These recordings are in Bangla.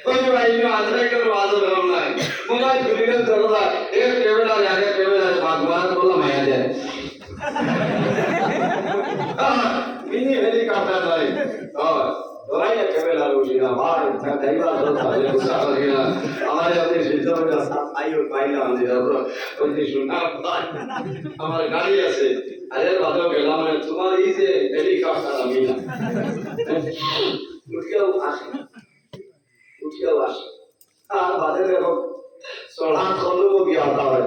ওই ভাইনি আজরাই করে বাজে ধরম নাই মোবাইল খুলিলে ধরলা এক ক্যামেরা আগে ক্যামেরা ভগবান বলা মায়া দেয় মিনি হেলিকপ্টার নাই ধরাই ক্যামেরা উঠিনা ভাই দাইবা তো তাহলে গুসা করিনা আমার আপনি সিস্টেম এর আইও পাইলা আমি ওই যে শুনা ভাই আমার গাড়ি আছে আরে বাদও গেলাম তোমার এই যে হেলিকপ্টার আমি না উঠিয়াও আসে আর বাদে দেখো সোনা খোলো কি आता है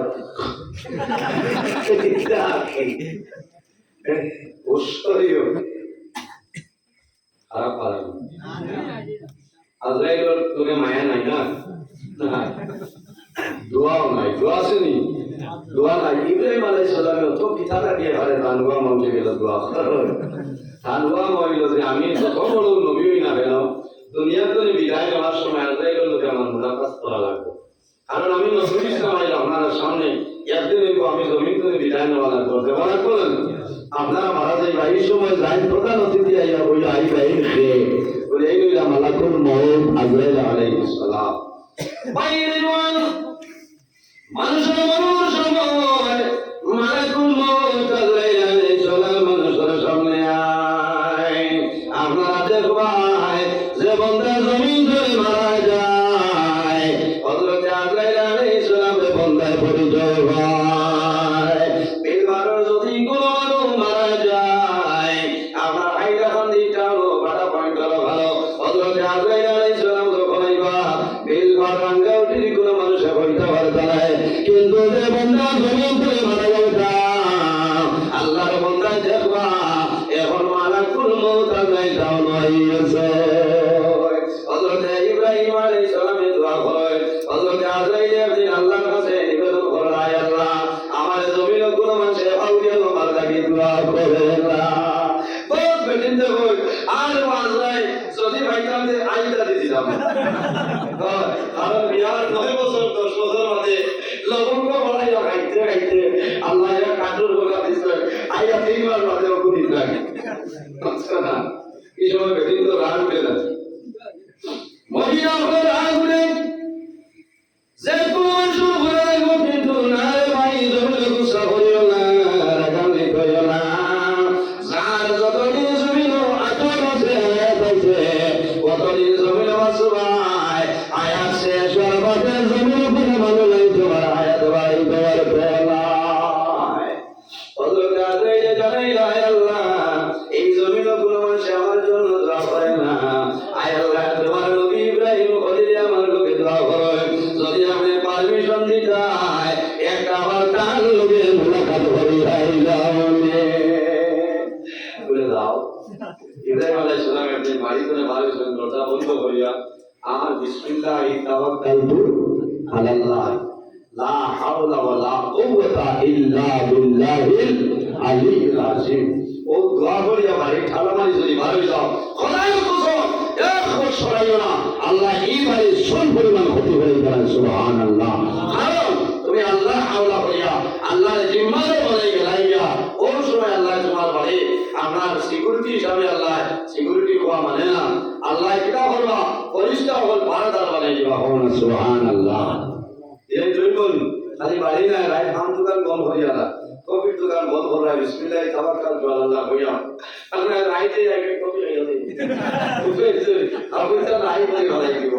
উস্তারিও খারাপ পারে আজরাইল তোকে মায়া নাই না দোয়াও নাই দোয়া আসেনি দোয়া নাই ইব্রাহিম আলাইহিস সালামের তো পিতাটা দিয়ে ঘরে তানুয়া মঞ্চে গেল দোয়া তানুয়া মইল যে আমি যত বড় নবী হই না কেন দুনিয়ার জন্য বিদায় নেওয়ার সময় আজরাইল লোকে আমার মুলাকাত করা লাগবে কারণ আমি নবী ইসলাম আইলাম আপনার সামনে একদিন আমি জমিন থেকে বিদায় নেওয়া লাগবে দেওয়া করলেন আপনারা মারা যাই ভাই সময় যাই প্রধান অতিথি আইয়া বইয়া আই ভাই বলে এই লইলা মালাকুল মউত আজরাইল আলাইহিস সালাম বাইরে জওয়ান মানুষের মরুর সময় মালাকুল মউত আজরাইল আলাইহিস সালাম মানুষের সামনে আয় আপনারা দেখবাই যে বান্দা জমিন ধরে মারা যায় হযরত আজরাইল আলাইহিস সালামের বান্দায় পরিচয় হয় বিলবারর যদি কোনো মানুষ মারা যায় আপনার আইলা বান্দিটা হলো বাড়া পয়েন্ট হলো ভালো হযরত আজরাইল আলাইহিস সালাম যখন আইবা বিলবার রাঙ্গা উঠি কোনো মানুষে হইতে পারবে না কিন্তু যে বান্দা জমিন ধরে মারা যায় আল্লাহর বান্দা দেখবা এখন মালাকুল মউত আজরাইল হইছে হযরত ইব্রাহিম আলাইহিস সালামের দোয়া হয় হযরত আজরাইল একদিন আল্লাহর কাছে নিবেদন করে আয় আল্লাহ আমার জমিনে কোনো মানুষে আউলিয়া তোমার লাগি দোয়া করে না বহুত বেদিন দেব আর আজরাইল যদি ভাইতাম যে আইতা দিছিলাম কারণ বিয়ার 9 বছর 10 বছর বাদে লবঙ্গ বড়াইয়া খাইতে খাইতে আল্লাহ এর কাটুর বলা দিছে আইয়া 3 বার বাদে ওগুলি লাগে আচ্ছা না এই সময় বেদিন তো রাগ উঠে না মহিলা হলে রাগ উঠে যে কোন মানুষ ঘুরে দেখবো কিন্তু না রে ভাই জমিনে গুসা করিও না রাগানি করিও না যার যতদিন জমিন আতর আছে কতদিন জমিন বাঁচবাই আয়াত শেষ হওয়ার পথে জমিন উপরে ভালো লাগে তোমার আয়াত ভাই তোমার বেলায় হযরত আজরাইল জানাইল আয় আল্লাহ এই জমিন কোনো মানুষ আমার জন্য দোয়া করে না আয় আল্লাহ তোমার নবী ইব্রাহিম খলিল আমার লোকে দোয়া করে যদি আপনি পারমিশন দিতাই একটা আমার তার লোকে মুলাকাত করি আইলাম বলে দাও ইব্রাহিম আলাইহিস সালাম একদিন বাড়ি করে বাড়ির দরজা বন্ধ করিয়া আমার বিসমিল্লাহি তাওয়াক্কালতু আলাল্লাহ লা হাওলা ওয়ালা কুওয়াতা ইল্লা বিল্লাহিল আলিয়্যিল আযীম ও দোয়া করিয়া বাড়ি ঠালামারি যদি বাড়ি যাও খোদার কসম এক বছর আইও না আল্লাহ এই বাড়ি সব পরিমাণ ক্ষতি করে দেন সুবহানাল্লাহ কারণ তুমি আল্লাহ হাওলা করিয়া আল্লাহর জিম্মাদার বলে গেলাইয়া ওই সময় আল্লাহ তোমার বাড়ি আপনার সিকিউরিটি হিসাবে আল্লাহ সিকিউরিটি হওয়া মানে না আল্লাহ কিটা করবা পরিষ্কার হল পারাদার বানাই দিবা হন সুবহানাল্লাহ এই জন্য খালি বাড়ি না রাইট হাম দোকান বন্ধ হইয়া না কবির দোকান বন্ধ হল বিসমিল্লাহি তাওয়াক্কালতু আলাল্লাহ হইয়া আপনার রাইটে যাইবে কবি হইয়া দেই আপনি তো নাই বলে গলাই দিব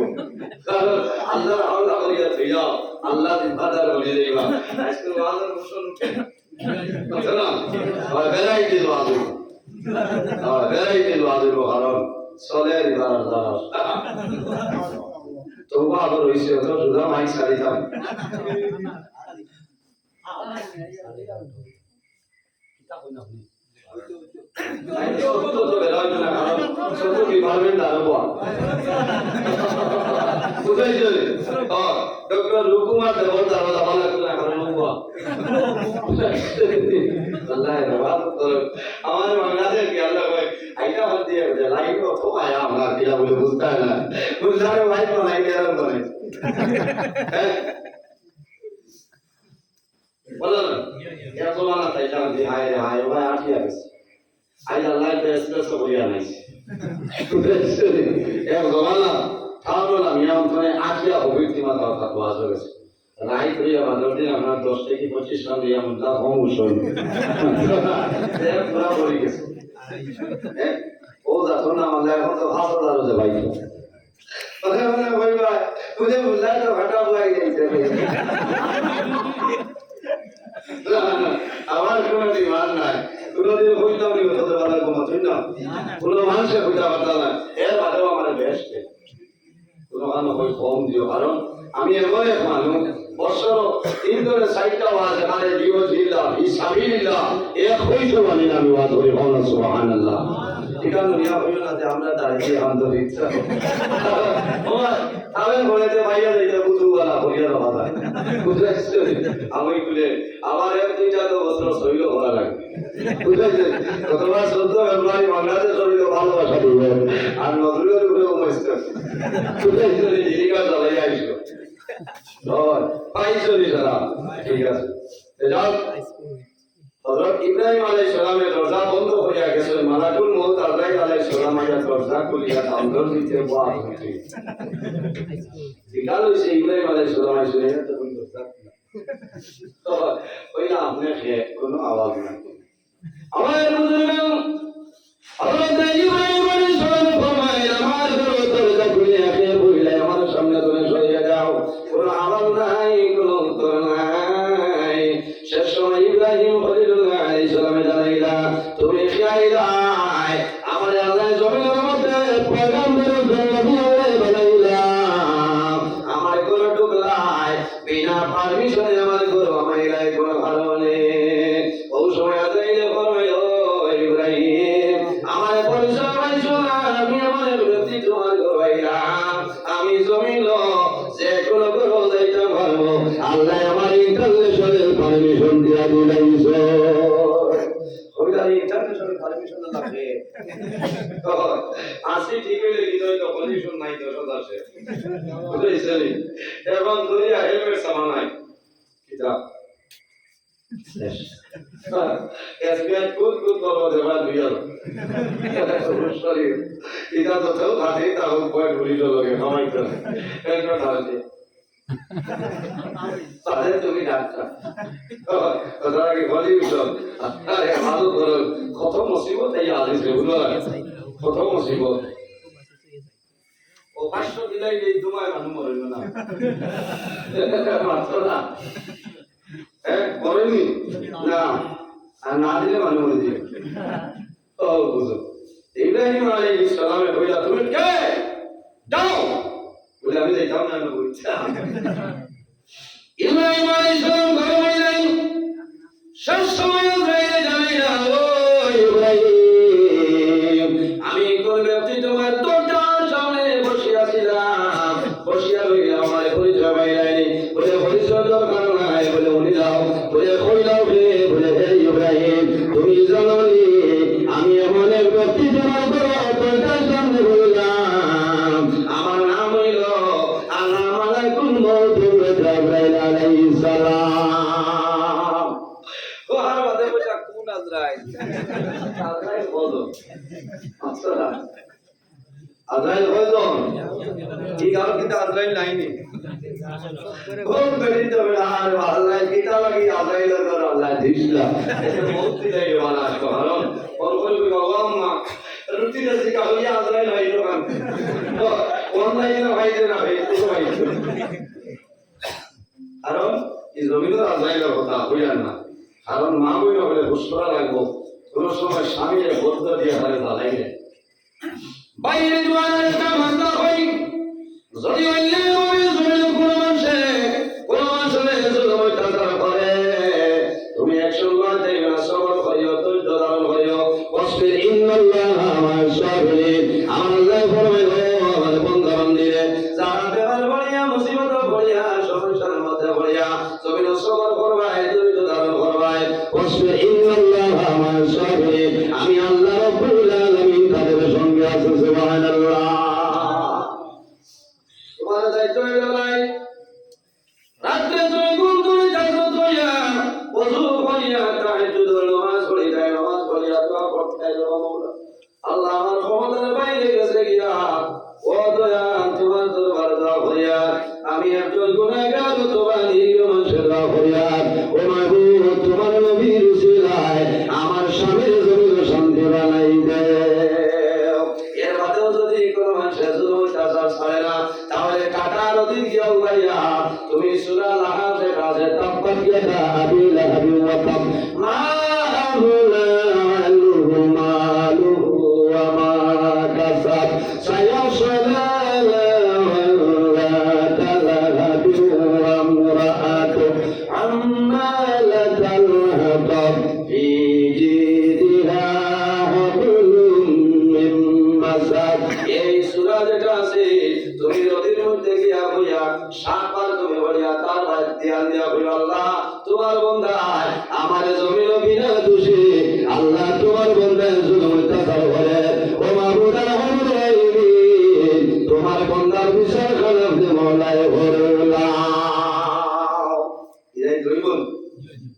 কারণ আল্লাহর হাওলা করিয়া থইয়া আল্লাহ জিম্মাদার বলে দিবা আজকে ওয়াজের মুসল উঠে না আর ভ্যারাইটি ওয়াজ ভ্যারাইটি ওয়াজের কারণ সলের ইবারত তোবা আবার হইছে তো সুদা মাইক সারিতাম কিতাব কই না আপনি তো বেরাই না কারণ সব ডিপার্টমেন্ট আরো বুঝাইছো ডক্টর রুকুমার দেবর দাদা বালা করে কারণ লুবা আল্লাহ রাবাত আমার বাংলাদেশ কি আল্লাহ কই আইটা বাদ দিয়ে যে লাইন তো আয়া আমরা কিলা বলে বুঝতা না বুঝারে ভাই তো লাইন এরকম করে বলো না এত মানা তাইলাম যে হায় রে হায় ভাই আঠিয়া গেছে আই আল্লাহ বেসবেস করিয়া নাইছে এক জমানা থামলো না মিয়া মানে আকিয়া অভিজ্ঞতি মাথা অর্থাৎ ওয়াজ হয়ে গেছে রাই করিয়া বাদর দিন আপনার 10 থেকে 25 রান দিয়া মনটা কম উসল পুরা পড়ে গেছে ও যাতো না মানে এখন তো 5000 যে ভাই মানে ভাই ভাই তুই বুঝলা তো ঘাটা বুঝাই গেছে আমার কোনো ডিমান্ড নাই কোনোদিন হইতাম নি হতে পারে কোনো না কোনো মানুষের হইতা পারতা না এর বাদেও আমার বেস্ট কোনো কারণ হই কম দিও কারণ আমি এমন এক মানুষ বছর 3 ধরে 4টা ওয়াজ এখানে দিও জিল্লা ইসাবিল্লাহ এক হইতো মানে আমি ওয়াজ করি সুবহানাল্লাহ এখানে দুনিয়া হইল না যে আমরা দাঁড়িয়ে আন্তরিক আমি বলেতে ভাইয়া যাইতে বুঝুওয়ালা করিয়া রাখা যায় বুঝাইছে আমি বলে আমার এক দুইটা তো বছর শৈল করা লাগবে বুঝাইছে গতবার 14 ফেব্রুয়ারি বাংলাদেশ শৈল ভালোবাসা দিবে আর নজরুলের উপরে কমাইছে বুঝাইছে জীবিকা চালাই আইসল পাইছো নি সারা ঠিক আছে যাও হযরত ইব্রাহিম আলাইহিস সালামের দরজা বন্ধ হইয়া গেছে মালাকুল মউত আজরাইল আলাইহিস সালাম আয়া দরজা খুলিয়া অন্তর দিতে বাদ হইছে ঠিকাল হইছে ইব্রাহিম আলাইহিস সালাম আইছে তো কোন দরজা তো ওই না আপনি কোনো আওয়াজ নাই আমার বুজুর্গ হযরত ইব্রাহিম আলাইহিস সালাম ফরমায় আমার দরজা খুলিয়া কে বইলে আমার সামনে তুমি সরিয়ে যাও কোনো আওয়াজ নাই কোনো উত্তর নাই শেষ সময় ইব্রাহিম খলিলুল্লাহ আলাইহিস সালামে জানাইলা তুমি খাইলাই আমার আল্লাহ জমিনের মধ্যে পয়গম্বরের জন্য বানাইলা আমার কোনো টুকলাই বিনা পারমিশনে আমার গরু আমাইলাই কোনো কারণে ও সময় আদাইলে ফরমাইল ইব্রাহিম আমার পরিচয় পাইছো না আমি আমার ব্যক্তি তোমার গরাইলাম আমি জমিন যে কোনো গরু যাইতে পারবো আল্লাহ আমার ইন্টারন্যাশনাল পারমিশন দিয়া দিলাইছো ওইটাই ইন্টারন্যাশনাল পারমিশন লাগে আসি ঠিক হইলে কিন্তু তো পারমিশন নাই তো সদা আছে বুঝাইছেন এখন দুনিয়া হেলমেট সামান নাই কিতাব শেষ এসবিআই কুল কুল করবো দেবা দুইয়া সরি এটা তো তো খাতে তাও পয়েন্ট ভুলি লগে কামাইতে একটা ধারতে তাহলে তুমি ডাক্তার তারা কি বলি উঠল আরে ভালো করো কত মুসিবত এই আদিছে বুঝলো কত মুসিবত ও 500 দিলাই এই তোমায় মানুষ মরল না মাত্র না মরেনি না আর না দিলে মানুষ মরে দিবে ও বুঝো ইব্রাহিম আলাইহিস সালামে কইলা তুমি কে যাও বলে আমি যাইতাম না আমি বলছি ইব্রাহিম আলাইহিস সালাম ঘরে বললেন শেষ সময় যাইলে জানি না ও ইব্রাহিম আমি কোন ব্যক্তি তোমার দরজার সামনে বসিয়াছিলাম বসিয়া রইলাম আমার পরিচয় পাইলাইনি বলে পরিচয় দরকার নাই বলে উনি যাও বলে কইলাও রে বলে হে ইব্রাহিম তুমি জানো নি আমি এমন এক ব্যক্তি তোমার দরজার সামনে বললাম আমার নাম হইল আল্লাহ মালাকুল মউত জিবরাইল আলাইহিস সালাম ও আর বাদে বসা কোন আজরাইল আজরাইল বলো আচ্ছা আজরাইল হয়তো ঠিক আর কিতা আজরাইল নাইনি কোন বেরিয়ে যাবে আর আল্লাহ কিতা লাগি আজরাইল কর আল্লাহ দিছলা এটা বহুত দিলাই বানা কারণ পরপর ভগবান না রুটি দে কা হইয়া আজরাইল হইলো কান তো অনলাইনে হইছে না ভাই তো ভাই কারণ এই জমিনের আজরাইলের কথা হইয়া না কারণ মা বই হলে বুঝরা লাগবো কোন সময় স্বামীর বদ্ধ দিয়ে হারে জ্বালাইলে বাইরে জোয়ানের কাম হান্দা হই যদি অন্য ওই জমিন কোন মানুষে জুলুম অত্যাচার করে তুমি একশো মানতে না সবর করিও ধৈর্য ধারণ করিও ওয়াসবির ইন্নাল্লাহা মা'আস সাবিরিন আল্লাহ ফরমায় আমার বান্দা বান্দিরে যারা বেমার পড়িয়া মুসিবত পড়িয়া সমস্যার মধ্যে পড়িয়া জমিন সবর করবাই ধৈর্য ধারণ করবাই ওয়াসবির ইন্নাল্লাহা মা'আস সাবিরিন আমি আল্লাহ রাব্বুল আলামিন তাদের সঙ্গে আছি সুবহানাল্লাহ তোমার দায়িত্ব হইল ভাই রাত্রে তুমি ঘুম তুলে জাগ্রত হইয়া ওযু করিয়া তাহাজ্জুদ নামাজ পড়িয়া নামাজ পড়িয়া দোয়া করতে মাওলা আল্লাহ আমার ক্ষমতার বাইরে গেছে গিয়া ও দয়া তোমার দরবার দোয়া করিয়া একজন গুনাহগার তোমার নিরীহ মানুষের দোয়া ফরিয়াদ ও মাহবুব তোমার নবীর উসিলায় আমার স্বামীর জমিন শান্তি বানাই দাও এর বাদেও যদি কোনো মানুষের জুলুম অত্যাচার ছাড়ে না তাহলে কাটা নদী গিয়ে উগাইয়া তুমি সূরা লাহাজে কাজে তাব্বাত ইয়াদা আবি লাহাবি ওয়া তাব মা আবলা আনহু মালুহু ওয়া মা কাসাব সায়াসলা তোমার বন্দায় আমার জমিন বিনা দোষে আল্লাহ তোমার বন্দায় জুলুম অত্যাচার করে ও মাহবুব তোমার বন্দার বিচার খারাপ যে মওলায় ভরলাও ইরাই জয়বন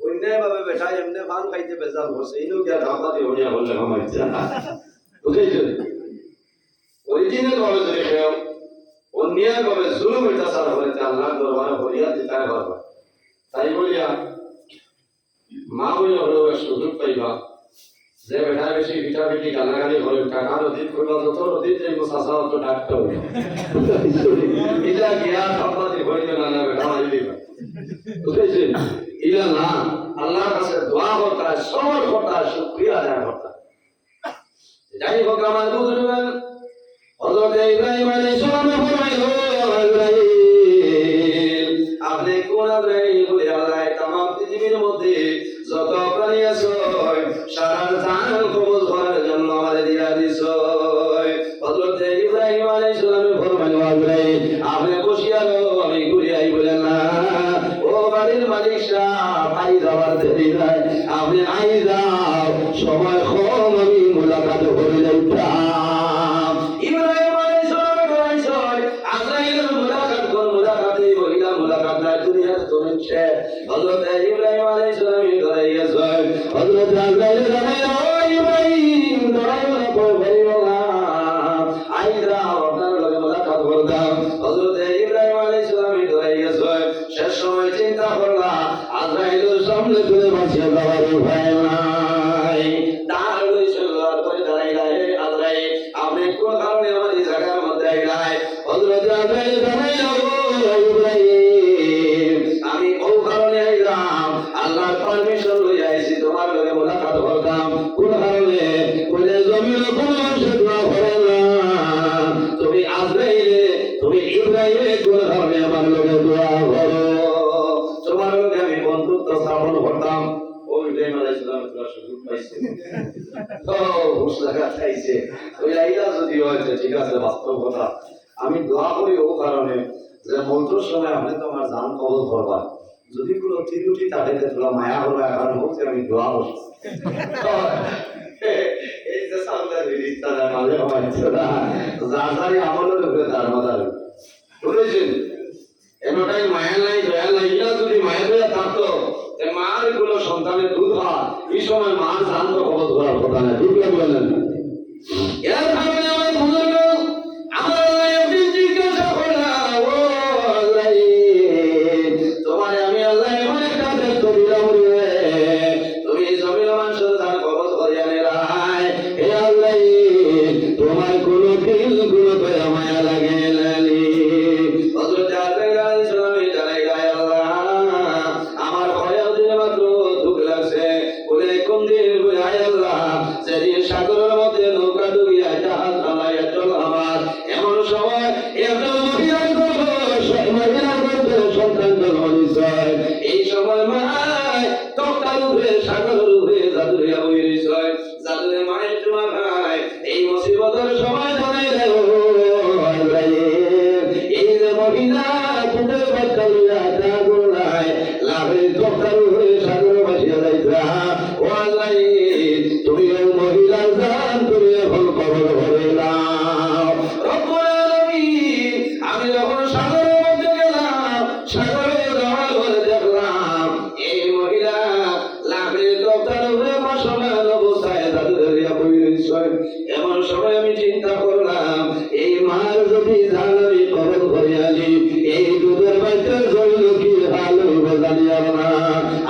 অন্যায় ভাবে বেটা এমনি পান খাইতে বেজার করছে ইনো কি ধাপা দিয়ে হইয়া বললে আমাইছে বুঝাইছো অরিজিনাল ভাবে যদি কেউ অন্যায় ভাবে জুলুম অত্যাচার করে আল্লাহর দরবারে ফরিয়াদ দিতে পারবে তাই বলিয়া মা বলে হলো সুযোগ পাইবা যে বেটা বেশি পিঠা পিঠি গালাগালি করে টাকার অধিক করবা যত অধিক যাইব চাষা অত ডাকতে হবে এটা গিয়া সাম্পাদি হইতে না না বেটা মারি দিবা বুঝেছেন ইলা না আল্লাহর কাছে দোয়া করতে হয় সবর করতে হয় শুকরিয়া আদায় করতে হয় যাই হোক আমার বুঝলেন হযরত ইব্রাহিম আলাইহিস সালাম ফরমাইলো আপনি কোন আজরাইল বলে আল্লাহ तमाम পৃথিবীর মধ্যে যত প্রাণী আছে সারা জান কবজ করার জন্য আমাদের দিয়া দিছো হযরত ইব্রাহিম আলাইহিস সালাম ফরমাইলো আজরাইল আপনি বসিয়া রও আমি ঘুরে আই বলেন না ও বাড়ির মালিক সাহেব আই যাওয়ার দেরি নাই আপনি আই যাও সময় কম আমি মুলাকাত করে যাইতাম ইব্রাহিম আলাইহিস সালাম কইছে আজরাইলের মুলাকাত কোন মুলাকাতে বইলা মুলাকাত না দুনিয়ার তোমছে হযরত ইব্রাহিম আলাইহিস সালাম কইছে হযরত আজরাইল জানায় ও ইব্রাহিম দরাইও না কইও না আই যাও আপনার লগে মুলাকাত করতাম হযরত ইব্রাহিম আলাইহিস সালাম কইছে শেষ সময় চিন্তা করলা আজরাইলের সামনে তুলে বসিয়ে যাওয়ার উপায় নাই তার লইছে আর করে দাঁড়াইলা হে আজরাইল আপনি কোন কারণে আমার এই জায়গার মধ্যে আইলাই হযরত আজরাইল জানায় ও ইব্রাহিম আমি ও কারণে আইলাম আল্লাহর পারমিশন লই আইছি তোমার লগে মুলাকাত করতাম কোন কারণে কইলে জমিন কোন মানুষ দোয়া করে না তুমি আজরাইল তুমি ইব্রাহিম কোন কারণে আমার লগে দোয়া করো তোমার লগে আমি বন্ধুত্ব স্থাপন করতাম ও ইব্রাহিম আলাইহিস সালাম তোরা সুযোগ পাইছে তো হুশলাগা খাইছে ওই আইলা যদি হয়েছে ঠিক আছে বাস্তব কথা আমি দোয়া করি ও কারণে যে মন্ত্র সময় আপনি তোমার জান কবজ করবা যদি কোনো ত্রিউটি তাহলে তোরা মায়া করবা কারণ হচ্ছে আমি দোয়া করছি এই যে সামনে রিস্তা না মাঝে হচ্ছে না যার আমলের উপরে তার মাথার বুঝেছেন এমনটাই মায়া নাই দয়া নাই ইলা যদি মায়া দয়া থাকতো মার গুলো সন্তানের দুধ হয় এই সময় মার জান তো কবজ করার কথা না ঠিক বলেন এর কারণে আমার বুঝল আমার একদিন জিজ্ঞাসা করলাম ও আল্লাহ তোমার আমি আল্লাহ এমন একটা দায়িত্ব দিলাম রে তুমি জমির মানুষের জান কবজ করিয়া নেরাই হে আল্লাহ তোমার কোনো দিল কোনো দয়া মায়া লাগে নানি হযরত আজরাইল আলাইহিস সালাম জানাই গায় আল্লাহ আমার ভয়ের দিন মাত্র দুঃখ লাগছে বলে কোন দিন বুঝাই আল্লাহ যেদিন সাগরের মধ্যে নৌকা ডুবিয়া জাহাজ চালাইয়া চল আমার এমন সময় একজন মহিলার গর্ভে সন্তান জন্ম নিশ্চয় এই সময় মায় তক্তার উপরে সাগরের উপরে জাদুরিয়া বই নিশ্চয় জাদুরে মায়ের তোমার ভাই এই মুসিবতের সময় জানাই দেয় এই যে মহিলা তোদের বাচ্চা লইয়া জাগুর নাই লাভের তক্তার উপরে সাগরে ভাসিয়া যাইতা ও আল্লাহ তুমি এই মহিলার জান তুমি এখন কবর ভরে নাও রব্বুল আলামিন আমি যখন সাগরের মধ্যে গেলাম সাগরে যাওয়ার পরে দেখলাম এই মহিলা লাভের তক্তার উপরে বসমান অবস্থায় জাদুরিয়া বই নিশ্চয় এমন সময় আমি চিন্তা করলাম এই মার যদি জান আমি কবর ভরে আনি জানিও না।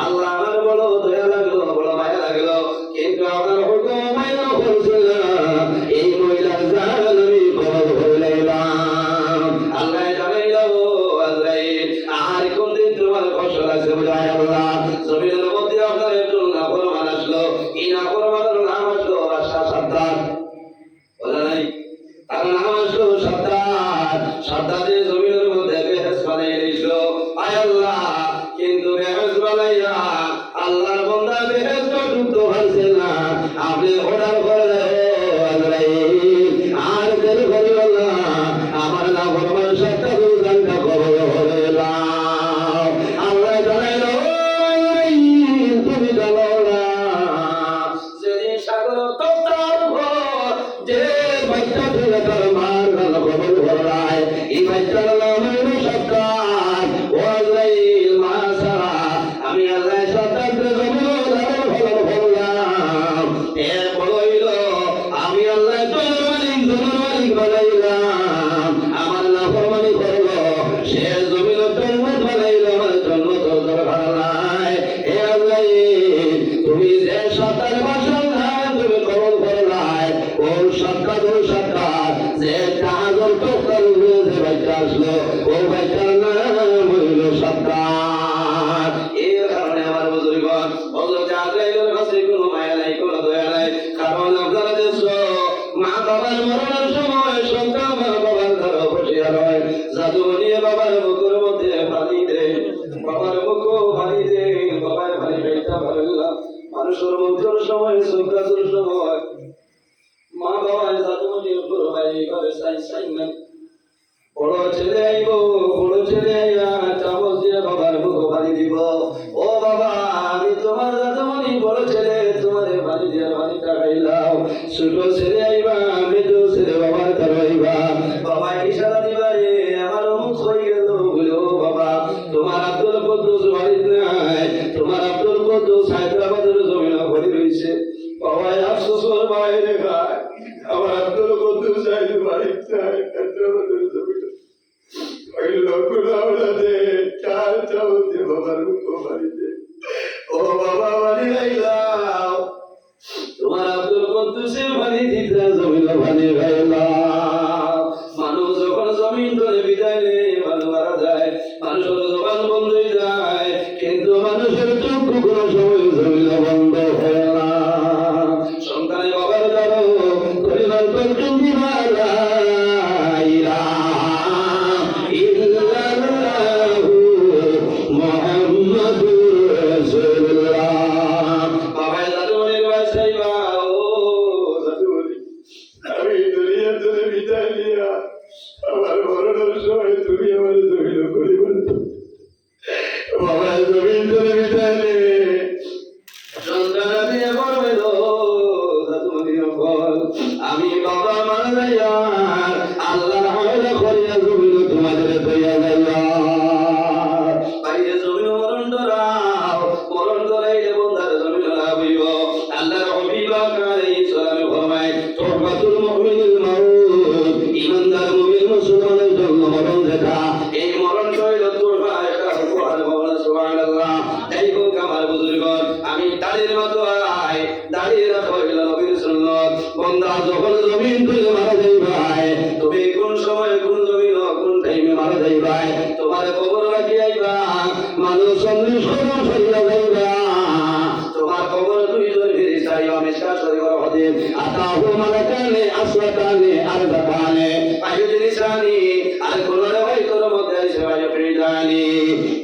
আল্লাহ আমার বড় দয়া লাগলো, বড় মায়া লাগলো, কিন্তু আমার হুকুম মাইল করছে না। এই মহিলার জান আমি কবর হইলাম। আল্লাহ জানাইল, আজরাইল আর কোন দিন তোমার কষ্ট লাগছে বুঝায় আল্লাহ জমিনের মধ্যে আপনার একজন নাফরমান আসলো। এই নাফরমানের নাম আসলো সাদ্দাত। বলে নাই তার নাম আসলো সাদ্দাত। সাদ্দাতের জমিনের মধ্যে বেহেস বানাই দিয়েছিল। আয় আল্লাহ, কিন্তু বেহেস বানাইয়া আল্লাহর বান্দা বেহেস ঢুকতে পারছে না। আপনি অর্ডার করে আর দেরি করিও না, আমার নাফরমান সাদ্দাতের জানটা কবর হয়ে যাও। আল্লাহ জানাইল, তুমি জানো না যেদিন সাগর তপ্তার উপর যে বাচ্চা ছেলে তার মার গান কবর ভরায়, এই বাচ্চার নাম হইল সাদ্দাত। ও আজরাইল মা ছাড়া আমি আল্লাহ সাদ্দাতের জমিন লালন পালন করলাম। এরপর হইল আমি আল্লাহ জনের মালিক বানাইলাম। আমার নাফরমানি করলো, সে জমিন জন্মত বানাইল, আমার জন্মত দরকার নাই। হে আজরাইল, তুমি যে সাদ্দাতের বাসিন্দা তুমি কবর করলাই, ও সাদ্দাত যে জাহাজের তক্তার উপরে যে বাচ্চা আসলো, ও বাচ্চার নাম হইল সাদ্দাত। এর কারণে আমার বুজুর্গণ হযরত আজরাইলের কাছে কোনো মায়া নাই, কোনো দয়া নাই। কারণ আপনারা দেখছো মা বাবার মরণের সময় সন্তান মা বাবার ঘরে বসিয়া রয়, জাদু নিয়ে বাবার মুখের মধ্যে পানি দেয়, বাবার মুখও পানি দেয়, বাবার পানি পেটটা ভরলাম। মানুষের মুখের সময় সন্তানের সময় মা বাবা জাদু নিয়ে পুরো এইভাবে সাই সাই না। বড় ছেলে আইব, বড় ছেলে আইয়া চামচ দিয়ে বাবার মুখ পানি দিব। ও বাবা, আমি তোমার জাদুমণি বড় ছেলে, তোমার পানি দিয়ে পানিটা খাইলাম। ছোট ছেলে আইবা, মেজো ছেলে বাবার কারো আইবা, বাবা ইশারা দিবা রে আমার মুখ হয়ে গেল। বলো বাবা, তোমার আব্দুল কুদ্দুস বাড়িতে নাই, তোমার আব্দুল কুদ্দুস হায়দ্রাবাদের জমিনে পড়ে রয়েছে। বাবা আফসোস বাইরে খায়, আমার আব্দুল কুদ্দুস বাড়িতে নাই, হায়দ্রাবাদের জমিনে ওই লোকগুলো ওলাদে চার চাউতে বাবার মুখ বাড়িতে। ও বাবা বাড়ি গাইলাম, তোমার আব্দুল কুদ্দুসের বাড়ি দিতে জমিন বাড়ি গাইলাম। মানুষ যখন জমিন ধরে বিদায় নেই, মানুষ মারা যায়, মানুষের জবান বন্ধ হয়ে যায়, কিন্তু মানুষের চক্ষু কোনো সময় জমিন বন্ধ হয় না। সন্তানের বাবার দ্বারা পরিবার করছেন দিবালা আমার মরণের সময় তুমি আমার জমিন করিবার বাবা জমিন ধরে বিদায় সন্তান দিয়ে করবে আমি বাবা মারা যাইয়া আল্লাহ হাওলা করিয়া জমিন তোমাদের দইয়া যাইয়া বাইরে জমিন মরণ ধরাও, মরণ ধরাইলে বন্ধার জমিন লাভ হইব। আল্লাহর হাবিব আলাইহিস সালাম ফরমায় তওবাতুল মুমিনিল মাউত, ঈমানদার মুমিন মুসলমানের জন্য মরণ দেখা। এই মরণ হইল তোবা, এটা উপহার বলা সুবহানাল্লাহ। এই হোক আমার বুজুর্গণ, আমি দাড়ির মতো আয়, দাড়িয়ে রাখা হইল নবীর সুন্নাত। বন্দা যখন জমিন থেকে মারা যাইবাই, তুমি কোন সময় কোন জমিন কোন টাইমে মারা যাইবাই, তোমার কবর রাখি আইবা, মানুষ সন্দেশ কবর সরিয়া যাইবা, তোমার কবর দুইজন ফেরেশতা আইবা। মিশকাত শরীফের হাদিস, আতাহু মালাকানে আসওয়াতানে আরদাতানে আইয়ুদিসানি, আর কোন রিওয়ায়াতের মধ্যে আছে আইয়ুফরিদানি।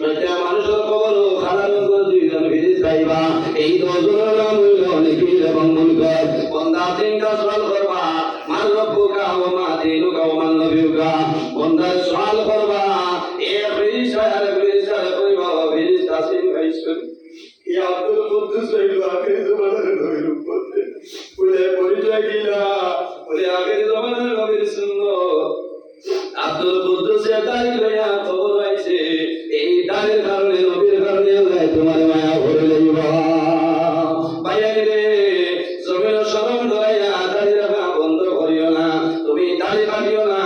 প্রত্যেক মানুষের কবর খালা রঙের দুইজন ফেরেশতা আইবা। এই দুজনের নাম হইল নিকির এবং মুনকার। বন্দা তিনটা সওয়াল করবা, মান রব্বুকা ওয়া মা দীনুকা ওয়া মান নবিয়ুকা। বন্দা সওয়াল করবা, এ ফেরেশতা আর ফেরেশতা কইবা, ফেরেশতা সিন গাইছুন ইয়া আব্দুল কুদ্দুস হইল আখির জামানার নবীর উম্মত। বলে পরিচয় দিলা, বলে আখির জামানার নবীর সুন্নাত। আব্দুল কুদ্দুস দাড়ি লইয়া খবর আইছে, এই দাড়ির কারণে নবীর কারণে আল্লাহ তোমার মায়া ভরে লইবা। ভাইয়ারে জমিন শরম ধরাইয়া দাড়ি রাখা বন্ধ করিও না, তুমি দাড়ি কাটিও না।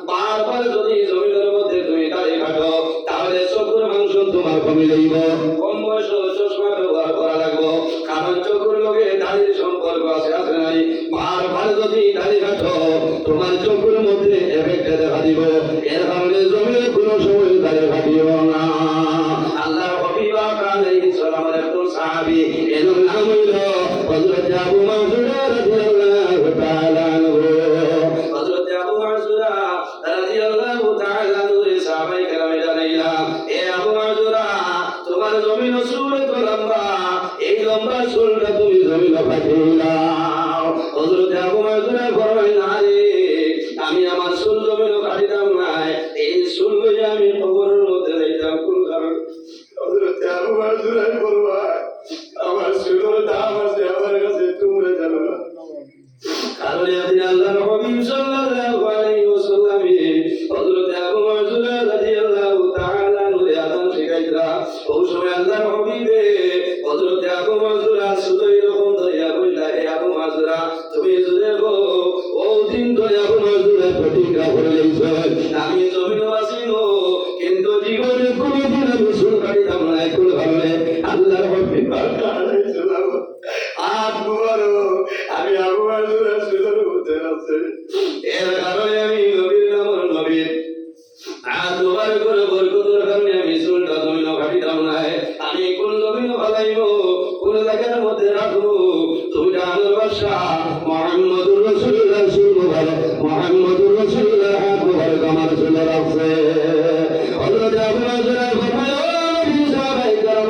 বারবার যদি জমিনের মধ্যে তুমি মিলাইব কম বয়স চশমা ব্যবহার করা লাগবো কারণ চোখের লগে দাড়ির সম্পর্ক আছে নাই বারবার যদি দাড়ি কাটো তোমার চোখের মধ্যে এফেক্ট দেখা দিব এর কারণে জমিনে কোনো সময় দাড়ি কাটিও না আল্লাহ হাবিব আলাইহিস সালামের একজন সাহাবী এর নাম হইল হযরত আবু মানসুর রাদিয়াল্লাহু তাআলা আনহু হযরত আবু মানসুর রাদিয়াল্লাহু তাআলা আনহু সাহাবায়ে কেরামে জানাইলা এ আবু মানসুর তোমার জমিন চুল তো লম্বা এই লম্বা চুলটা তুমি জমিন কাটিলাও হযরত আবু মানসুর ফরমাইলেন আরে আমি আমার চুল জমিন কাটিতাম না এই চুল লইয়া আমি কবরের মধ্যে যাইতাম কোন কারণ হযরত আবু মানসুর ফরমায় আমার চুলের দাম আছে আমার কাছে তোমরা জানো না কারণ আপনি আল্লাহর হাবিব সাল্লাল্লাহু আলাইহি ওয়াসাল্লাম হযরত আবু মানসুর রাদিয়াল্লাহু তাআলা আনহু আযান শিখাইতরা ওই সময় আল্লাহর হাবিবে হযরত আবু মানসুর সুদই রকম দয়া কইলা হে আবু মানসুর তুমি জুরে গো ও দিন ধরে আবু মানসুর প্রতিজ্ঞা করে লইছো আমি জমিনবাসী নো কিন্তু জীবনে কোনোদিন আমি চুল কাটিতাম না কোন ভাবে আল্লাহর হাবিব আলাইহিসসালাম আমি আবু মানসুর সুদর মধ্যে আছে এর কারণে আমি নবীর নাম নবীর দুবার করে বরকতের কারণে আমি চুলটা জমিন কাটিতাম না আমি কোন জমিন ফালাইবো কোন জায়গার মধ্যে রাখবো তুমি জানার বাদশা মুহাম্মদুর রাসূলুল্লাহ মুহাম্মদুর রাসূলুল্লাহ হাত মুবারক আমার চুলে রাখছে হযরত আবু মানসুর ফরমায় ও সাহাবায়ে কেরাম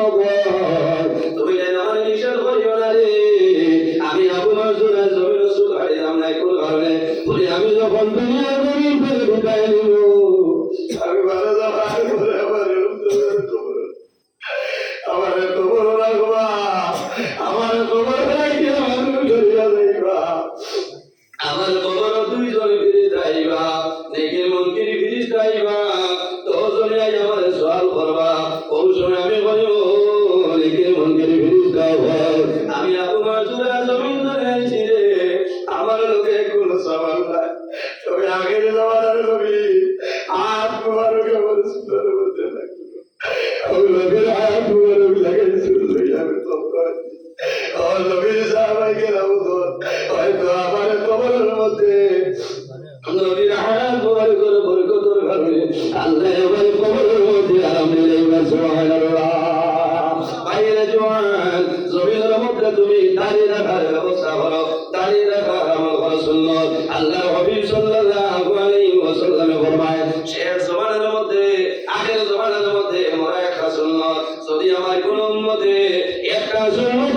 তুমি যেন আমার নিষেধ করিও না রে আমি আবু মানসুর জমিন চুল কাটিতাম না কোন কারণে বলি আমি যখন দুনিয়ার জমিন থেকে বিদায় নিব আমি ভালো যাবার পরে আমার কবর রাখবা আমার কবর রাখি আমার ধরিয়া যাইবা আমার কবর দুইজন ফিরিস যাইবা দেখে মন্ত্রী ফিরিস যাইবা দুজনে আমার সওয়াল করবা ওই সময় আমি বলবো দেখে মন্ত্রী ফিরিস যাইবা আমি আবু মানসুর জমিন ধরে আইছি রে আমার লোকে কোন সওয়াল নাই তবে আগে যাওয়ার নবী আর মুবারক আমার সুন্দর মধ্যে লাগলো আমি নবীর হাত মুবারক লাগাই শুরু আমি তো আর নবীর সাহাবায়ে কেরাম হয়তো আমার কবরের মধ্যে নবীর হাত মুবারক করে বরকতের কারণে আল্লাহ আমার কবরের মধ্যে আরাম দিলেন সুবহানাল্লাহ বাইরে জওয়ান জমিনের মধ্যে তুমি দাঁড়িয়ে রাখার ব্যবস্থা করো দাঁড়িয়ে রাখার আমল করো সুন্নাত আল্লাহ হাবিব সাল্লাল্লাহু আলাইহি ওয়াসাল্লাম ফরমায় শেষ জমানার মধ্যে আগের জমানার মধ্যে মোরা একটা সুন্নাত যদি আমার কোন উম্মতে একটা সুন্নাত